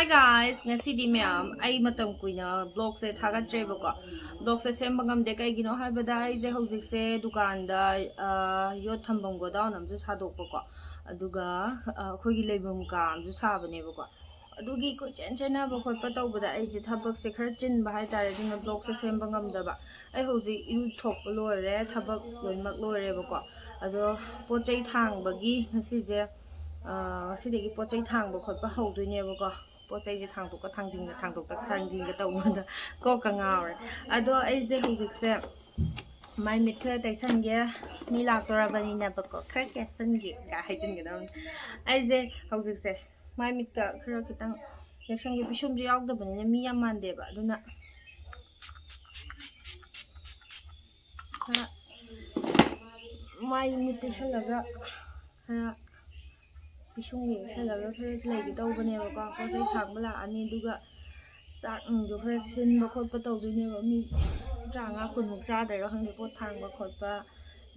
Hi guys, ngasi mayam ai matam kuina vlog se thagatrebako vlog se semba ngamde kaigino haibada ai je hojik se dukanda yo thambam godown amju sadokpako aduga khogi leibam ka amju sabanebako adugi ko chenchena ba khotpa tawbada ai je thabak se khar chin ba hai tare dina vlog se semba ngamdaba ai hojik yu thokpa lore thabak loimak lorebako ado pochai thang bagi ngasi je ngasi pochai thang ba khotpa haudoinebako pochai je thang tok ka thangjing ga tawbada ko ka ngaore ado ai je hojik se mai mit khara taisan ge mi laktorabani na ba ko khara kesan ge ka haijin ga dawn ai je hojik se mai mit ka khara kitang yaksang ge bisum je yaugdabani na mi yam mande ba aduna mai mit tisalaga khara Pisung ni salaga khara legi tawbane ba ko pochai thang bala ani duga sak jo khara sin ba khotpa tawdine ba mi ranga kun muk cha dai hang po thang ba khotpa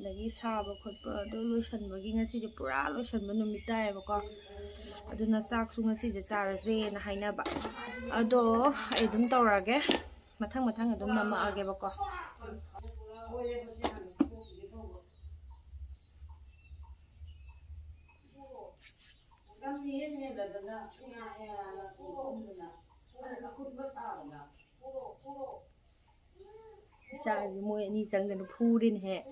lagi sa ba khotpa do loisan ba gi ngasi je pura loisan ba numit dai ba ko aduna sak su ngasi je charase na haina ba ado ai dum tawrage mathang adum nama age ba ko Sao mua ni chẳng cần phu đi nè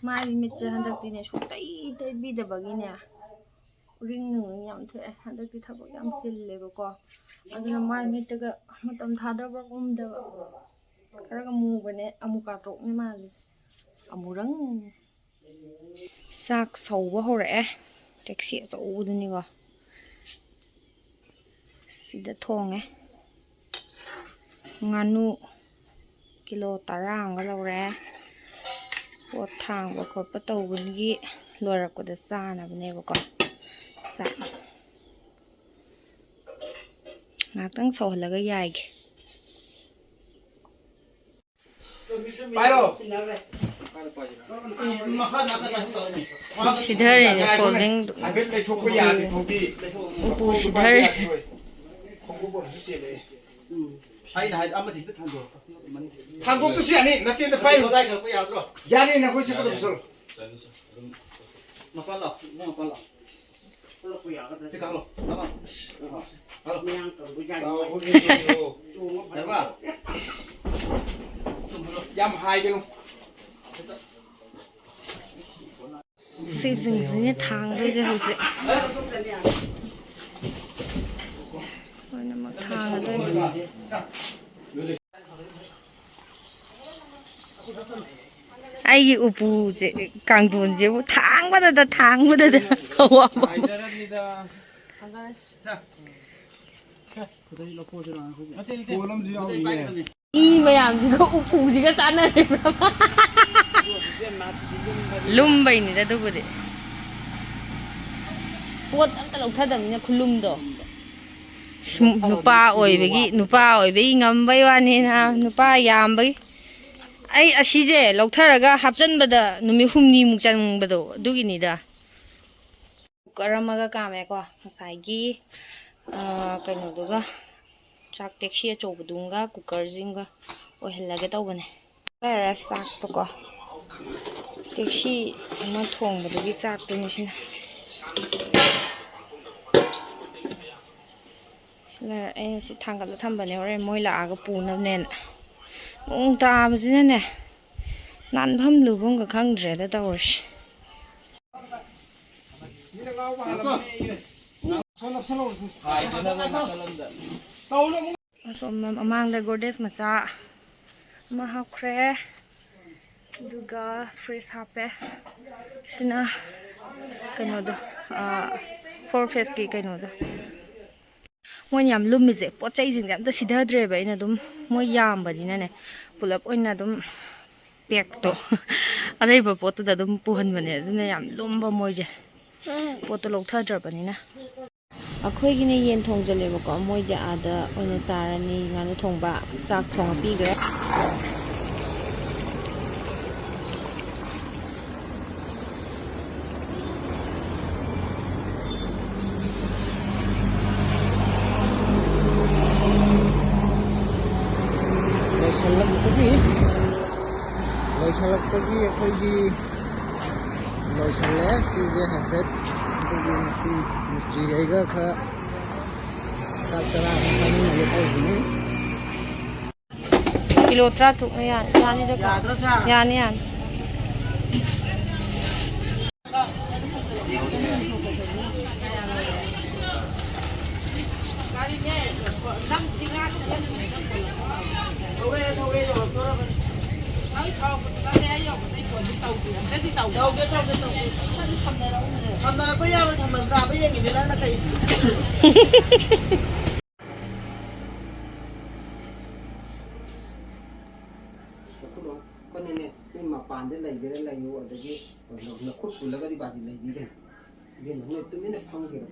mai mình chơi hàng đặc tí này xuống tay bi đập vào cái nè ring nửa nhắm thế hàng đặc tí thắp vào nhắm xin lấy vào co anh làm mai mình tự cái một tầm thà đó vào đập cái cái mù cái này amuk cả trộn mà amurang sak sauba hore taxi so duni go sida thonge nganu kilo tarang ga lore pot thang ba khotpa tawbungi lorak ko da sana bane ba ko sa ngakang sohalaga yai Sidhare ne folding upu sidhare 한국 뜻이 아니 나 때문에 파이 야니 나 거기서 것도 없어 빨라 빨라 빨라 얌 하이게로 season thang de je hose wana ma thang de ai upu je kangdun je thang ba da wa 이 mayam 지가 upu 지가 짠나네 lumbainida dubudi pot amta lauthadamina khulumdo nupa oibegi ngambai wani na nupa yambai ai asije lautharaga hapchanbada numi humni muk changbado duginida karamaga kame ko saigi kaino duga chak taxi achobudunga cooker jinga ohillaga tawbane ara sak to ko taxi ama thongbadagi sak to ni sina sila ai si thangala thambane hore moi laaga punabnen ong tabasina ne nanpham lubum ga khangdre da tawrish amangda goddess macha ma hakre duga freeze hape sina kaino do four face ki kaino do moi yam lumise pochai jing am ta sidhadre ba ina dum moi yam bani na ne pulap oina dum pek to arei ba pot da dum puhan bane aduna yam lumba moi je pot lo thadra bani na ꯑꯩꯈꯣꯏꯒꯤꯅ ꯌꯦꯟ ꯊꯣꯡꯖꯜꯂꯦꯕꯀꯣ ꯃꯣꯏꯗꯤ ꯑꯥꯗ ꯑꯣꯏꯅ ꯆꯥꯔꯅꯤ ꯉꯥꯅꯨ ꯊꯣꯡꯕ ꯆꯥꯛ ꯊꯣꯡꯉ ꯄꯤꯈ꯭ꯔꯦ ꯂꯣꯏꯁꯜꯂꯛꯄꯒꯤ ꯑꯩꯈꯣꯏꯒꯤ ꯂꯣꯏꯁꯜꯂꯦ ꯁꯤꯁꯦ ꯍꯥꯏꯐꯦꯠ ꯑꯗꯨꯒꯤ ꯉꯁꯤ ꯃꯤꯁꯇ꯭ꯔꯤꯈꯩꯒ ꯈꯔ ꯆꯥꯛ ꯆꯔꯥ ꯑꯃ ꯆꯥꯃꯤꯟꯅꯒꯦ ꯇꯧꯕꯅꯤ ꯀꯤꯂꯣ 13ꯅ ꯌꯥꯅꯤꯗ ꯌꯥꯅꯤ ꯌꯥꯅꯤ ꯊꯝꯅꯔꯛꯄ ꯌꯥꯔꯣꯏ ꯊꯝꯕꯜ ꯆꯥꯕ ꯌꯦꯡꯉꯤꯅꯤ ꯅꯪꯅ ꯀꯩ ꯑꯩꯈꯣꯏꯅꯅꯦ ꯁꯤ ꯃꯄꯥꯟꯗ ꯂꯩꯒꯦꯔꯥ ꯂꯩꯌꯨ ꯑꯗꯒꯤ ꯅꯈꯨꯠ ꯄꯨꯜꯂꯒꯗꯤ ꯕꯥꯖꯤ ꯂꯩꯕꯤꯒꯅꯤ 이제는 뚜미는 방개로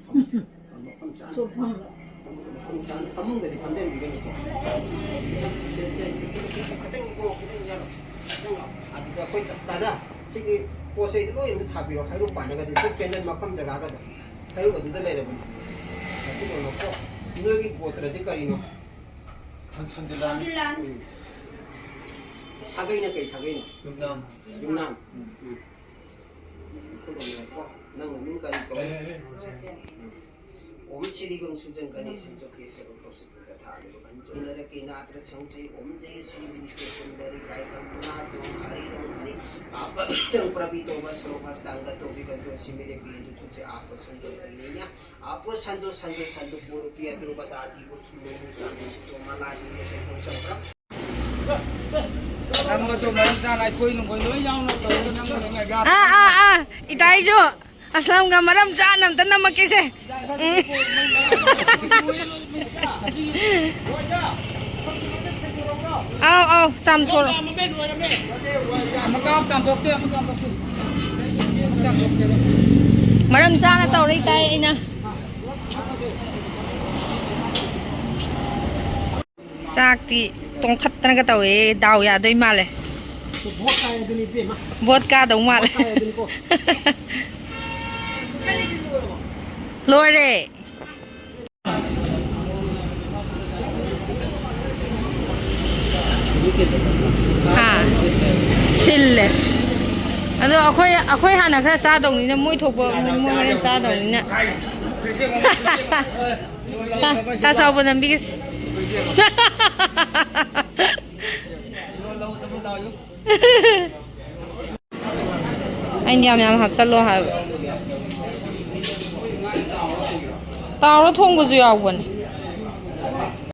방문들이 반대로 이러니까 아디가 거의 따자 지금 꽃에 이렇게 타비로 하이로 빠져가지고 뺏는 막함 자가거든 하이로 어디다 내려본 그거 놓고 여기 보더라지 거리노 선진란 사거이나 게 사거이나 육남 nang min ka ito om chiri bang sujan ka ni sin jo ke se ko se ka tha ni ban jo na re ke na atra chang che om je si ni se ko na re kai kam na to hari ram hari apa tang prabito ba so pas tangga to bi ban jo si mere bi du chu che apa san jo ni nya apa san do puro pia tru ba ta di ko su mo sa ni to ma la ni se ko sa pra nang ma cho ma sa lai thoi nong ko loi yaw no to nang ma ngai ga itai jo aslam ga maram cha nam tan nam ke se ao sam thor maram cha na tau ri tai ina sakti tong khat tan ga tau e dau ya doi ma le vodka dong ma le Lore. Ha. Sille. Ado akhoi hana khara sa dong ni na moi thok ba mo ma sa dong ni na. Ta sa ba nam bi ke. Anh yam hap sal lo ha. Tao nó thong có gì à quần